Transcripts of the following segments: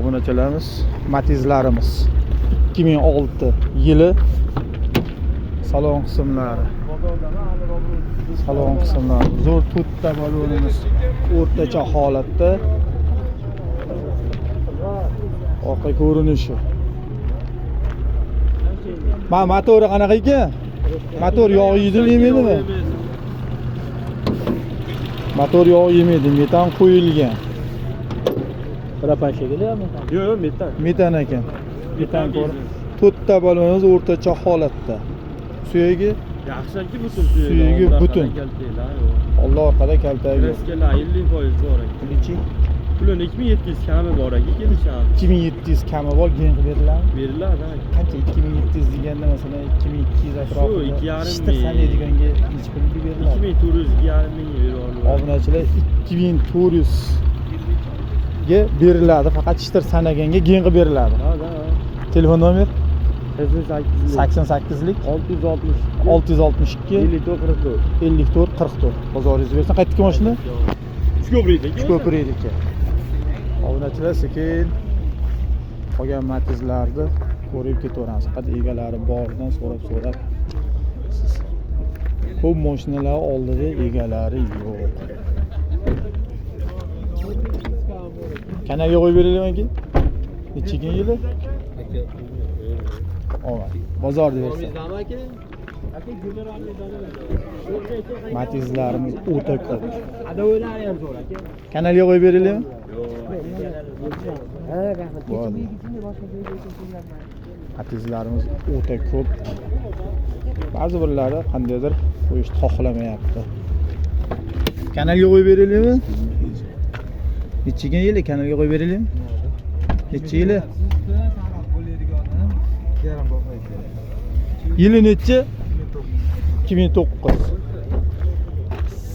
obunachilarimiz, Matizlarimiz 2006 yili salon qismlari. Salon qismlari zo'r to'rtta balonimiz o'rtacha holatda. Orqa ko'rinishi. Motori qanaqa ekan? Motor yog' yeydimi, yemaydimi? Motor yog' yemaydi, metan qo'yilgan. Propan-shekilmi? Yo'q, metan. Metan ekan. Metan ko'r. To'rtta balonimiz o'rtacha holatda. Suyagi Yaxshiki butun suyagi butun. Alloh orqada kaltagi. Reskelar 50% bor ekan. Nechi? Pulini 2700 kami bor ekan, kelisham. 2700 kami bor, keyin beriladi. Beriladi. Qancha 2700 deganda masalan 2200 atrofida. Shu 2,5 ishtir sanaydiganga necha pulga beriladi? 2400 2,5 mingga berib oladi. Obunachilar 2400 ga beriladi, faqat ishtir sanaganga keyin beriladi. Ha. Telefon nomer 88 lik 660 662 54 54 44. Bozoringiz bersin. Qaytdiki mashina? Ko'piriydi. Obunachilar sekin qolgan Matizlarni ko'rib ketaveramiz. Faqat egalari boridan so'rab siz. Ko'p mashinalar oldida egalari yo'q. Kanalga qo'yib beraylikmi? Nechiga yili? Bozorda bersin. Matizlarimiz o'ta ko'p. Adavilar ham zo'r aka. Kanalga qo'yib beraylikmi? Matizlarimiz o'ta ko'p. Ba'zi birlari qandaydir qo'yishni xohlamayapti. Kanalga qo'yib beraylikmi? Nechiga yili kanalga qo'yib beraylikmi? Necha yili? Yili necha? 2009.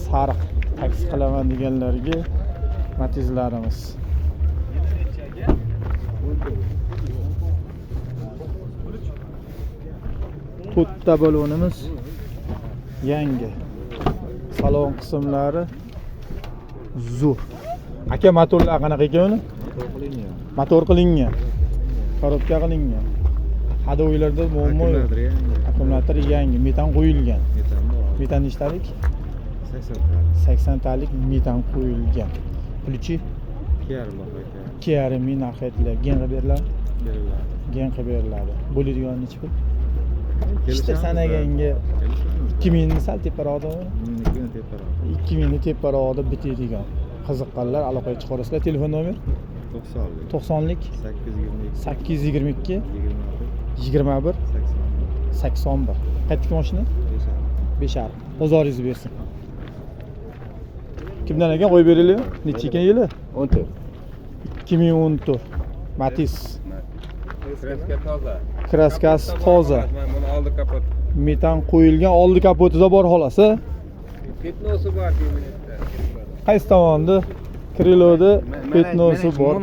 Sariq taksi qilaman deganlarga Matizlarimiz. To'rtta balonimiz yangi. Salon qismlari zo'r. Aka, motorlar qanaqa ekan uni? Motor qilingan. Korobka qilingan. Hadovilarda muammo yo'q. Akkumulyator yangi, metan qo'yilgan. Metan nechtalik? 80 talik metan qo'yilgan. Pulichi 2,5 ming narx aytiladi. Keyin beriladi? Keyin beriladi. Bo'ladigan necha pul? Ishtir sanaganga 2000 ni sal teparoqdimi? 2000 ni teparoqda bitadigan. Qiziqqanlar aloqaga chiqarasizlar. Telefon nomer 90lik 822 21 81. Qaytdiki mashina? 5,5. Bozoringiz bersin. Kimdan ekan qo'yib beraylik? Necha ekan yili? 14. 2014. Matiz. Kraska toza. Kraskasi toza. Buni oldi kapot. Metan qo'yilgan, oldi kapotida bor xolasi. Petnosi bor deymizda. Qaysi tomonda? Kriloda petnosi bor.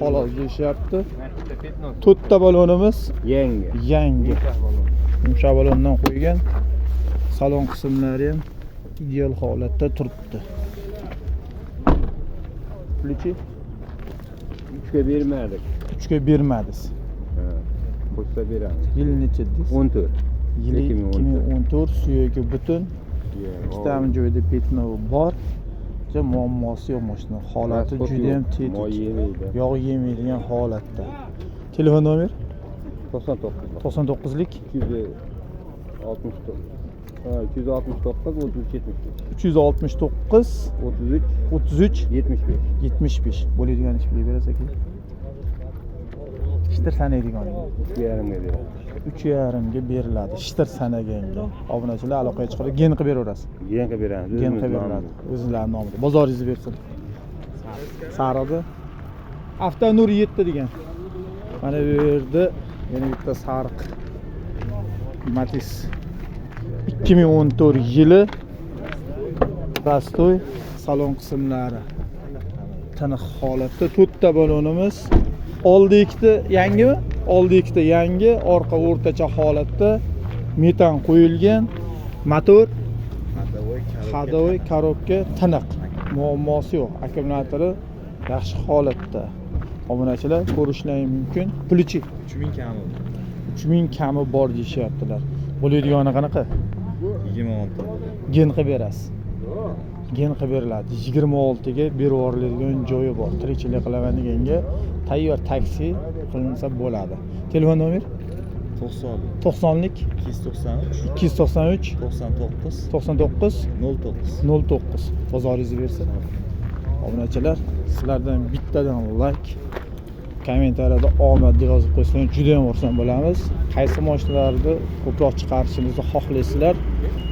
Xolos deyishyapti. To'rtta balonimiz yangi. Yumshoq balondan qo'ygan. Salon qismlari ham ideal holatda turibdi. Pulichi 3ga bermadik. 3ga bermadingiz. Ha. Qo'shsa beramiz. Yili necha dedingiz? 14. Yili 2014, suyagi butun. Ikkita ham joyda petno bor. Muammosi yo'q mashina. Holati juda ham tetik. Yog' yemaydigan holatda. Telefon nomer 99lik 269 369 33 75. Bo'ladigan ish pulga berasiz aka. Ishtir sanaydigan. 3,5 ga beriladi. Ishtir sanaganga. Obunachilar aloqaga chiqadi, gen qilib beraverasiz. Gen qilib beramiz. Gen qilib beriladi. O'zingizlarning nomida. Bozoringizni bersin. Sariqda Avtonur 7 degan. Mana bu yerda yana bitta sariq Matiz 2014 yili Rastoy salon qismlari tiniq holatda. To'rtta balonimiz. Oldi ikkita yangimi? Oldi ikkita yangi, orqa o'rtacha holatda. Metan qo'yilgan. Motor hadovoy korobka tiniq. Muammosi yo'q. Akkumulyatori yaxshi holatda. Obunachilar ko'rishlari mumkin. Pulichi 3000 kami. 3000 kami bor deyishyaptilar. Bo'laydigani qanaqa? 26. Gen qilib berasiz. Gen qilib beriladi. 26 ga berib yuboriladigan joyi bor. Tirikchilik qilaman deganga tayyor taksi qilinsa bo'ladi. Telefon nomer 90lik 293 293 99 99 09. 09 bozoringizni bersin. Obunachilar, sizlardan bittadan like, kommentariyada omad deb yozib qo'ysangiz juda ham xursand bo'lamiz. Qaysi mashinalarni ko'proq chiqarishimizni xohlaysizlar,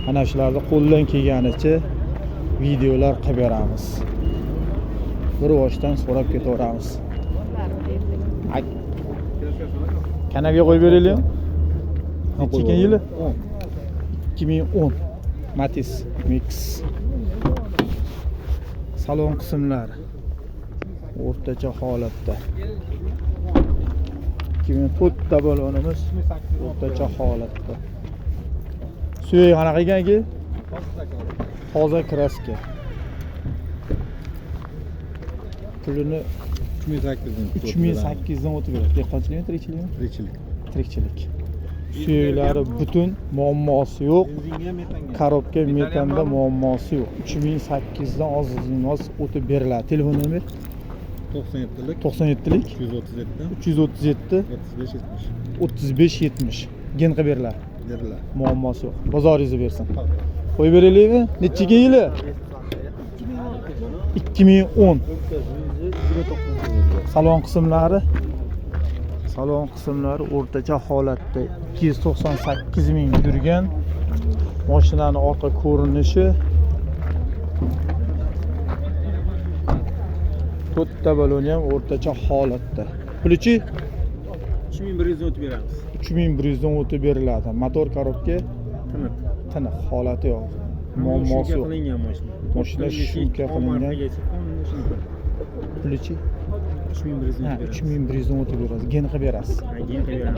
ana shularni qo'ldan kelganicha videolar qilib beramiz. Bir boshdan so'rab ketaveramiz. Kanalga qo'yib beraylik. Necha yili? 2010 Matiz Mix. Salon qismlari o'rtacha holatda. 2004 da balonimiz o'rtacha holatda. Suyak qanaqa ekan-ki? Toza kraska. Pulini 3008 dan o'tib beradi. Dehqonchilikmi, tirikchilikmi? Tirikchilik. Suyaklari butun, muammosi yo'q. Korobka metanda muammosi yo'q. 3008 dan oz o'tib beriladi. Telefon nomer 97lik 337 35 70. Gen qilib beriladi. Muammosi yo'q. Bozoringizni bersin. Qo'yib beraylikmi? Necha yili? 2010. Salon qismlari o'rtacha holatda 298 ming yurgan. Mashinaning orqa ko'rinishi to'rtta baloni ham o'rtacha holatda. Pulichi 3100 o'tib beramiz. 3100 dan o'tib beriladi. Motor korobka tiniq holati yo'q. Muammosi yo'q. Qilingan mashina. Mashina shumka qilingan. Pulichi 3100 dan o'tib berasiz. Gen qilib berasiz.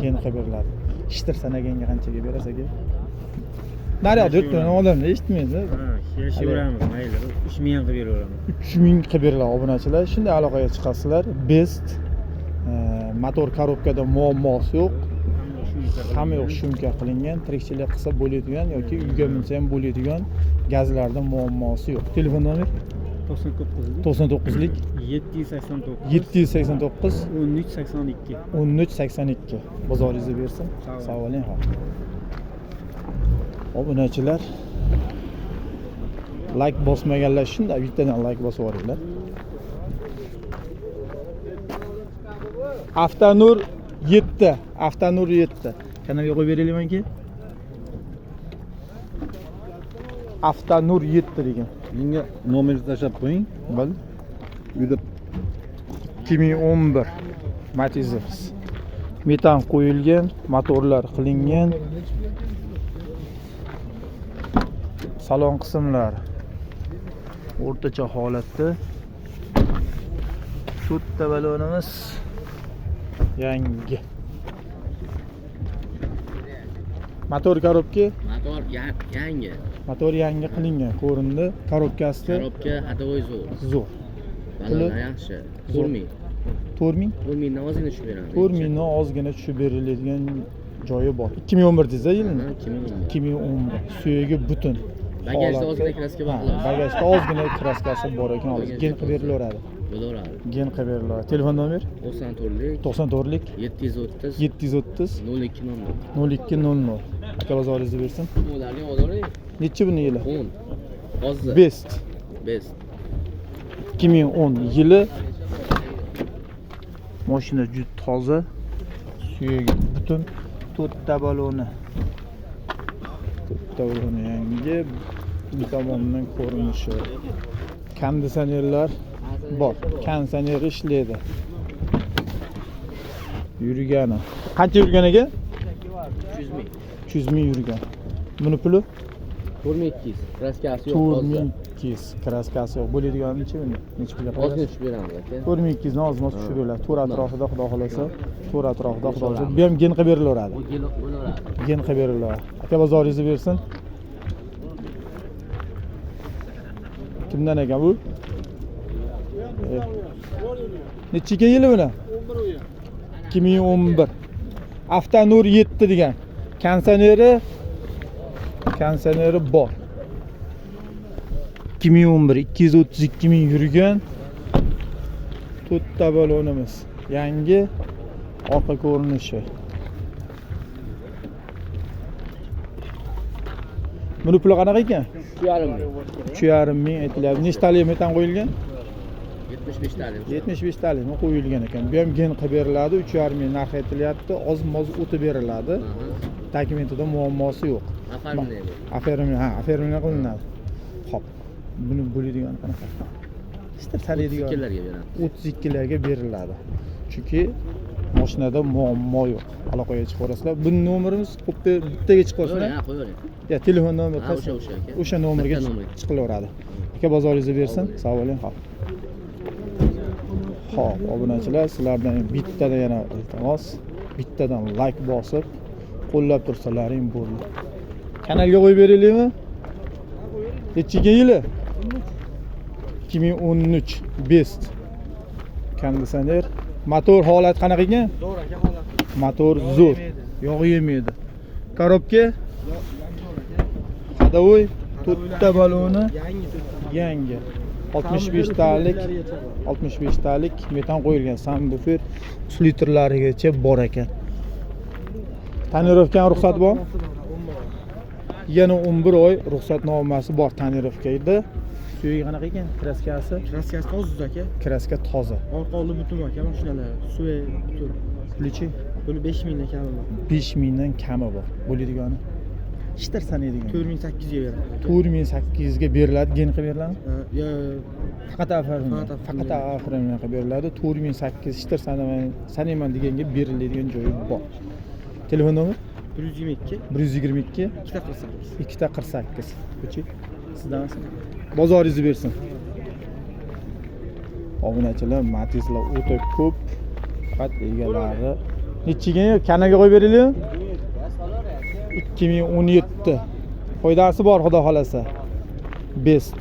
Gen qilib beriladi. Ishtir sanaganga qanchaga berasiz aka? Daryoda o'tgan odamlar eshitmaydi. Yashayveramiz, mayli. 3000 ham qilib beraveramiz. 3000 qilib beriladi obunachilar. Shunday aloqaga chiqasizlar. Best motor korobkada muammosi yo'q. Hamma yo'q shumka qilingan, tirikchilik qilsa bo'ladigan yoki uyga minsa ham bo'ladigan gazlarda muammosi yo'q. Telefon nomer 99lik 789 1382. Bozoringizni bersin. Sog' bo'ling. Obunachilar, like bosmaganlar shunday bittadan like bosib yuboringlar. Avtonur 7. Avtonur 7. Kanalga qo'yib beraylikmi-ki? Avtonur 7 degan. Menga nomeringizni tashlab qo'ying. Bo'ldi. Uyda 2011 Matizimiz. Metan qo'yilgan, motorlar qilingan. Salon qismlari o'rtacha holatda. To'rtta balonimiz yangi. Motor korobka? Yangi. Motor yangi qilingan, ko'rindi. Korobkasi Korobka hadovoy zo'r. Balalar yaxshi. 4000. 4000? 4000 dan ozgina tushib beramiz. 4000 dan ozgina tushib beriladigan joyi bor. 2011 dedingiz yilni? 2011. Suyagi butun. Bagajda ozgina kraska bor. Bagajda ozgina kraskasi bor ekan, hozir gen qilib berilaveradi. Bo'laveradi. Gen qilib beriladi. Telefon nomer 94lik 730 0200 0200. Aka bozoringizni bersin. Ularning odori Necha buni yili? 10. Hozir Best. 2010 yili. Mashina juda toza. Suyagi butun. To'rtta baloni. To'rtta baloni yangi. Bu tomondan ko'rinishi. Konditsionerlar bor. Konditsioner ishlaydi. Yurgani. Qancha yurgan aka? 300 ming. 300 ming yurgan. Buni puli? 4200. Kraskasi yo'q hozir. 4200. Kraskasi yo'q. Bo'ladiganicha buni necha pulga Ozgina qo'yasiz? tushib beramiz aka. 4200 dan ozmoz tushib beradi. To'rt atrofida xudo xolasa, to'rt atrofida xudo xolasa. Bu ham gen qilib berilaveradi. Bu yil bo'laveradi. Gen qilib berilaveradi. Aka bozoringizni bersin. Kimdan ekan bu? Nechiga yili buni? 2011. Avtonur 7 degan. Konditsioneri bor. 2011 232 ming yurgan. To'rtta balonimiz. Yangi orqa ko'rinishi. Buni puli qanaqa ekan? 3,5 ming aytilyapti. Nechtalik metan qo'yilgan? 75 talik. 75 talik qo'yilgan ekan. Bu ham gen qilib beriladi. 3,5 ming narx aytilyapti. Oz-moz o'tib beriladi. Dokumentida muammosi yo'q. Afermin qilinadi. Xo'p. Buni bo'ladigan qanaqa? Istab salaydigan 32 larga beradi. 32 larga beriladi. Chunki mashinada muammo yo'q. Aloqaga chiqarasizlar. Bu nomerimiz bittaga chiqarsa, Ha, qo'yavering. ya telefon nomeri Ha, o'sha aka. o'sha nomerga Bitta nomerga. chiqilaveradi. Aka bozoringizni bersin. Sog' bo'ling, xo'p. Xo'p, obunachilar, sizlardan bittadan yana iltimos, bittadan like bosib, qo'llab tursalaring bo'ldi. Kanalga qo'yib beraylikmi? Nechiga yili? 2013 Best. Konditsioner. Motor holati qanaqa ekan? Zo'r aka holat. Motor zo'r. Yog' yemaydi. Korobka? Hadovoy, to'rtta baloni yangi. 65 talik 65 talik metan qo'yilgan. Subwoofer 3 litrlarigacha bor ekan. Tonirovka ruxsat bor? Yana 11 oy ruxsatnomasi bor tonirovkada. Suvi qanaqa ekan? Kraskasi? Kraskasi toza aka. Kraska toza. Orqa oldi butun aka mashinalar. Suvi butun. Pulichi? Buni 5 mingdan kami bor. 5 mingdan kami bor. Bo'ladigani. Ishtir sanaydigan. 4800 ga beradi. 4800 ga beriladi, gen qilib beriladi. Yo, Faqat afrin qilib beriladi. 4800 ishtir sanayman deganga beriladigan joyi bor. Telefon nomer 122 122 248. 248. Ko'chi sizdanmi? Bozoringizni bersin. Obunachilar, Matizlar o'ta ko'p. Faqat egalari nechiga kanaga qo'yib beraylik? 2017. Foydasi bor, xudo xolasa. Best.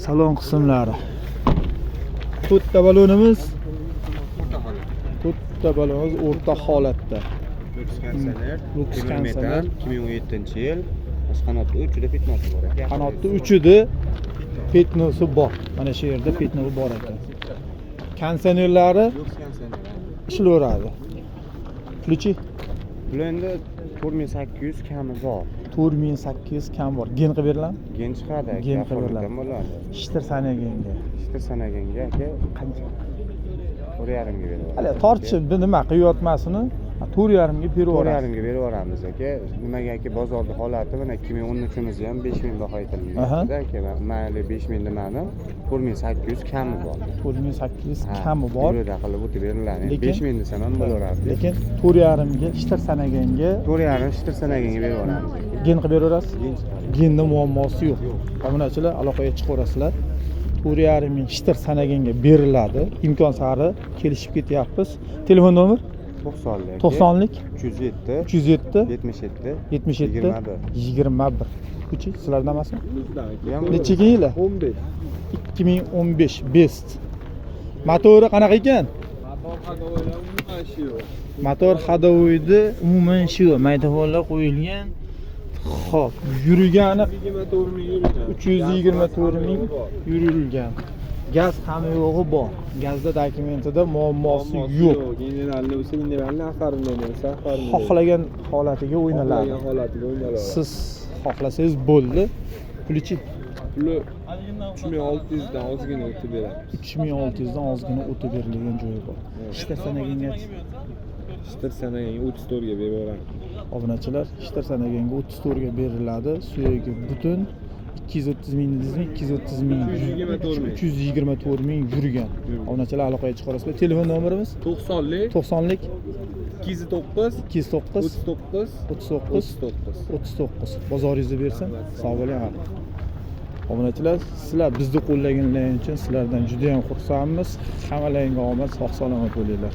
Salon qismlari. To'rtta balonimiz o'rta holatda. Lux Konditsioner. 2017-yil. Qanotli 3 da fitnasi bor ekan. Qanotli 3da fitnesi bor. Mana shu yerda fitnesi bor ekan. Konditsionerlari ishlayveradi. Pulichi? Bular endi 4800 kami bor. 4800 kam bor. Gen qilib beriladi? Gen chiqadi aka. Gen qilib beriladi. bo'ladi. Ishtir sanaganga. Ishtir sanaganga aka Qancha? 4,5 ga beradi. Hali tortishib nima qilyapmasini 4,5 ga berib yuboramiz. 4,5 ga berib yuboramiz aka. Nimagaki bozorda holati mana 2013-imizni ham 5000 baho aytildi aka. Mayli 5000 demadim. 4800 kami bor. 4800 kami bor. Yo'lda qilib o'tib beriladi. 5000 desam ham bo'laveradi. Lekin 4,5 ga ishtir sanaganga 4,5 ishtir sanaganga berib yuboramiz. gen qilib beraverasiz? Gen chiqadi. Genda muammosi yo'q. Obunachilar aloqaga chiqaverasizlar. 4,5 ming ishtir sanaganga beriladi. Imkon sari kelishib ketyapmiz. Telefon nomer 90lik. 90lik 307 307 77 77 21. Kuchi sizlardan emasmi? Ham Nechiga yili? 15. 2015 Best. Motori qanaqa ekan? Motor Hadovoyda umuman shu maydavollar qo'yilgan. Xo'p, yurgani 324 ming yurilgan. Gaz ham yo'g'i bor. Gazda dokumentida muammosi yo'q. Generalni o'zi generalni afarini Xohlagan holatiga o'ynaladi. Siz xohlasangiz bo'ldi. Pulichi? Puli 3600 dan ozgina o'tib beramiz. 3600 dan ozgina o'tib berilgan joyi bor. Ishtir sanaganga Ishtir sanaganga 34 ga berib yuboramiz. obunachilar ishtir sanaganga 34 ga beriladi. Suyagi butun 230 ming dedingizmi? 230 ming 324 ming yurgan. Obunachilar aloqaga chiqarasizlar. Telefon nomerimiz 90lik 209 209 39 39 bozoringizni bersin. Sog' bo'ling. Obunachilar, sizlar bizni qo'llaganlaringiz uchun sizlardan juda ham xursandmiz. Hammalaringga omad, sog' salomat bo'linglar.